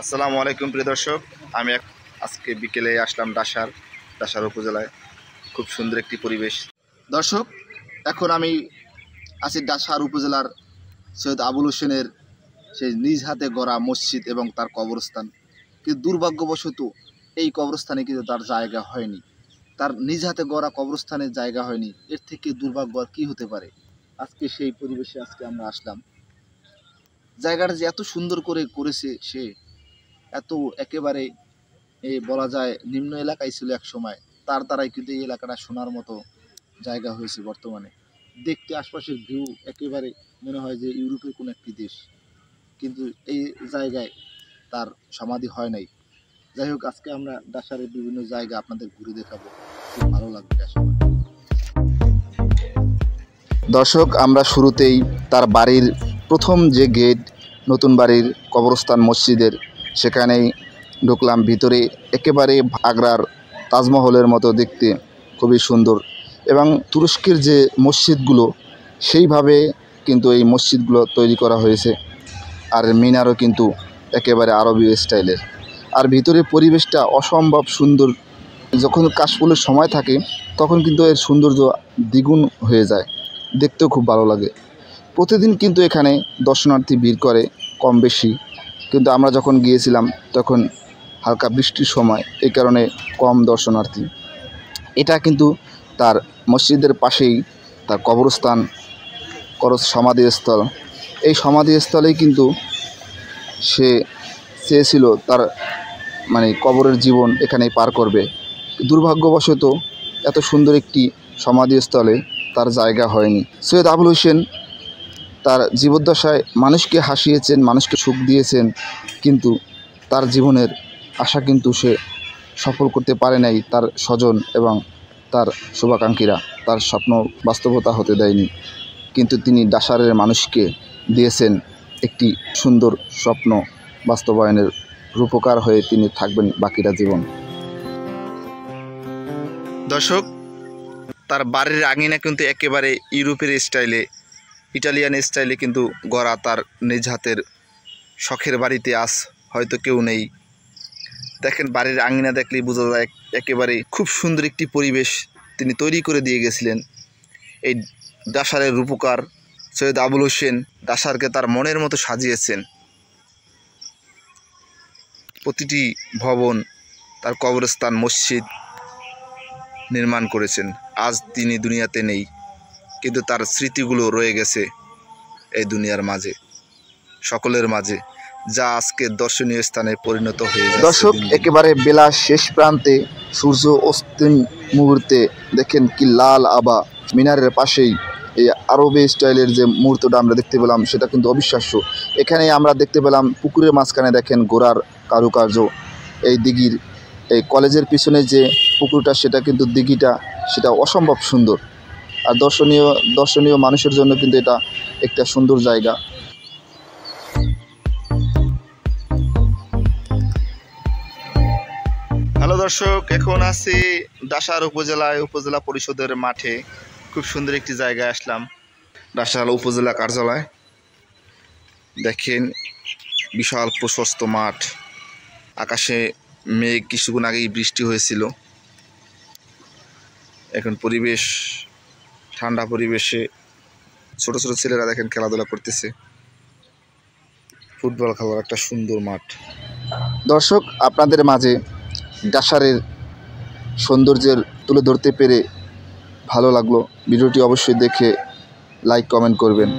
আসসালামু আলাইকুম প্রিয় দর্শক, আমি আজকে বিকেলে আসলাম ডাসার উপজেলায়। খুব সুন্দর একটি পরিবেশ। দর্শক, এখন আমি আছি ডাসার উপজেলার সৈয়দ আবুল হোসেনের সেই নিজ হাতে গড়া মসজিদ এবং তার কবরস্থান। কিন্তু দুর্ভাগ্যবশত এই কবরস্থানে কিন্তু তার জায়গা হয়নি, তার নিজ হাতে গড়া কবরস্থানের জায়গা হয়নি। এর থেকে দুর্ভাগ্য আর কী হতে পারে। আজকে সেই পরিবেশে আমরা আসলাম। জায়গাটা যে এত সুন্দর করে করেছে সে, এত একেবারে বলা যায় নিম্ন এলাকায় ছিল এক সময়, তার দ্বারাই কিন্তু এই এলাকাটা শোনার মতো জায়গা হয়েছে। বর্তমানে দেখতে আশপাশের ভিউ একেবারে মনে হয় যে ইউরোপের কোনো একটি দেশ, কিন্তু এই জায়গায় তার সমাধি হয় নাই। যাই হোক, আজকে আমরা ডাসারের বিভিন্ন জায়গা আপনাদের ঘুরে দেখাবো, খুব ভালো লাগবে আশা করি। দর্শক, আমরা শুরুতেই তার বাড়ির প্রথম যে গেট, নতুন বাড়ির কবরস্থান মসজিদের, সেখানেই ঢুকলাম। ভিতরে একেবারে আগ্রার তাজমহলের মতো দেখতে, খুবই সুন্দর। এবং তুরস্কের যে মসজিদগুলো সেইভাবে কিন্তু এই মসজিদগুলো তৈরি করা হয়েছে। আর মিনারও কিন্তু একেবারে আরবীয় স্টাইলের। আর ভিতরে পরিবেশটা অসম্ভব সুন্দর। যখন কাশফুলের সময় থাকে তখন কিন্তু এর সৌন্দর্য দ্বিগুণ হয়ে যায়, দেখতেও খুব ভালো লাগে। প্রতিদিন কিন্তু এখানে দর্শনার্থী ভিড় করে কম বেশি, কিন্তু আমরা যখন গিয়েছিলাম তখন হালকা বৃষ্টির সময়, এই কারণে কম দর্শনার্থী। এটা কিন্তু তার মসজিদের পাশেই তার কবরস্থান, সমাধিস্থল। এই সমাধিস্থলেই কিন্তু সে চেয়েছিল তার কবরের জীবন এখানেই পার করবে। দুর্ভাগ্যবশত এত সুন্দর একটি সমাধিস্থলে তার জায়গা হয়নি। সৈয়দ আবুল হোসেন তার জীবদ্দশায় মানুষকে হাসিয়েছেন, মানুষকে সুখ দিয়েছেন, কিন্তু তার জীবনের আশা কিন্তু সে সফল করতে পারে নাই। তার স্বজন এবং তার শুভাকাঙ্ক্ষীরা তার স্বপ্ন বাস্তবতা হতে দেয়নি, কিন্তু তিনি ডাসারের মানুষকে দিয়েছেন একটি সুন্দর স্বপ্ন বাস্তবায়নের রূপকার হয়ে তিনি থাকবেন বাকিটা জীবন। দর্শক, তার বাড়ির আঙিনা কিন্তু একেবারে ইউরোপের স্টাইলে, ইটালিয়ান স্টাইলে কিন্তু গড়া। তার নিজ হাতের শখের বাড়িতে হয়তো কেউ নেই। দেখেন, বাড়ির আঙিনা দেখলেই বোঝা যায় একেবারে খুব সুন্দর একটি পরিবেশ তিনি তৈরি করে দিয়ে গেছিলেন। এই ডাসারের রূপকার সৈয়দ আবুল হোসেন ডাসারকে তার মনের মতো সাজিয়েছেন। প্রতিটি ভবন, তার কবরস্থান, মসজিদ নির্মাণ করেছেন। আজ তিনি দুনিয়াতে নেই, কিন্তু তার স্মৃতিগুলো রয়ে গেছে এই দুনিয়ার মাঝে, সকলের মাঝে, যা আজকে দর্শনীয় স্থানে পরিণত হয়ে যাচ্ছে। দর্শক, একেবারে বেলা শেষ প্রান্তে সূর্য অস্তিম মুহূর্তে দেখেন কি লাল আভা। মিনারের পাশেই এই আরবে স্টাইলের যে মুহূর্তটা আমরা দেখতে পেলাম সেটা কিন্তু অবিশ্বাস্য। এখানে আমরা দেখতে পেলাম পুকুরের মাঝখানে দেখেন ঘোড়ার কারুকার্য। এই দিঘির, এই কলেজের পিছনে যে পুকুরটা, সেটা কিন্তু দিঘিটা, সেটা অসম্ভব সুন্দর। আর দর্শনীয় মানুষের জন্য কিন্তু এটা একটা সুন্দর জায়গা। হ্যালো দর্শক, এখন আছি ডাসার উপজেলা পরিষদের মাঠে। খুব সুন্দর একটি জায়গায় আসলাম, ডাসার উপজেলা কার্যালয়। দেখেন, বিশাল প্রশস্ত মাঠ, আকাশে মেঘ, কিছুক্ষণ আগেই বৃষ্টি হয়েছিল। এখন পরিবেশ ঠান্ডা পরিবেশে ছোট ছোট ছেলেরা দেখেন খেলাধুলা করতেছে, ফুটবল খেলার একটা সুন্দর মাঠ। দর্শক, আপনাদের মাঝে ডাসারের সৌন্দর্যের তুলে ধরতে পেরে ভালো লাগলো। ভিডিওটি অবশ্যই দেখে লাইক কমেন্ট করবেন।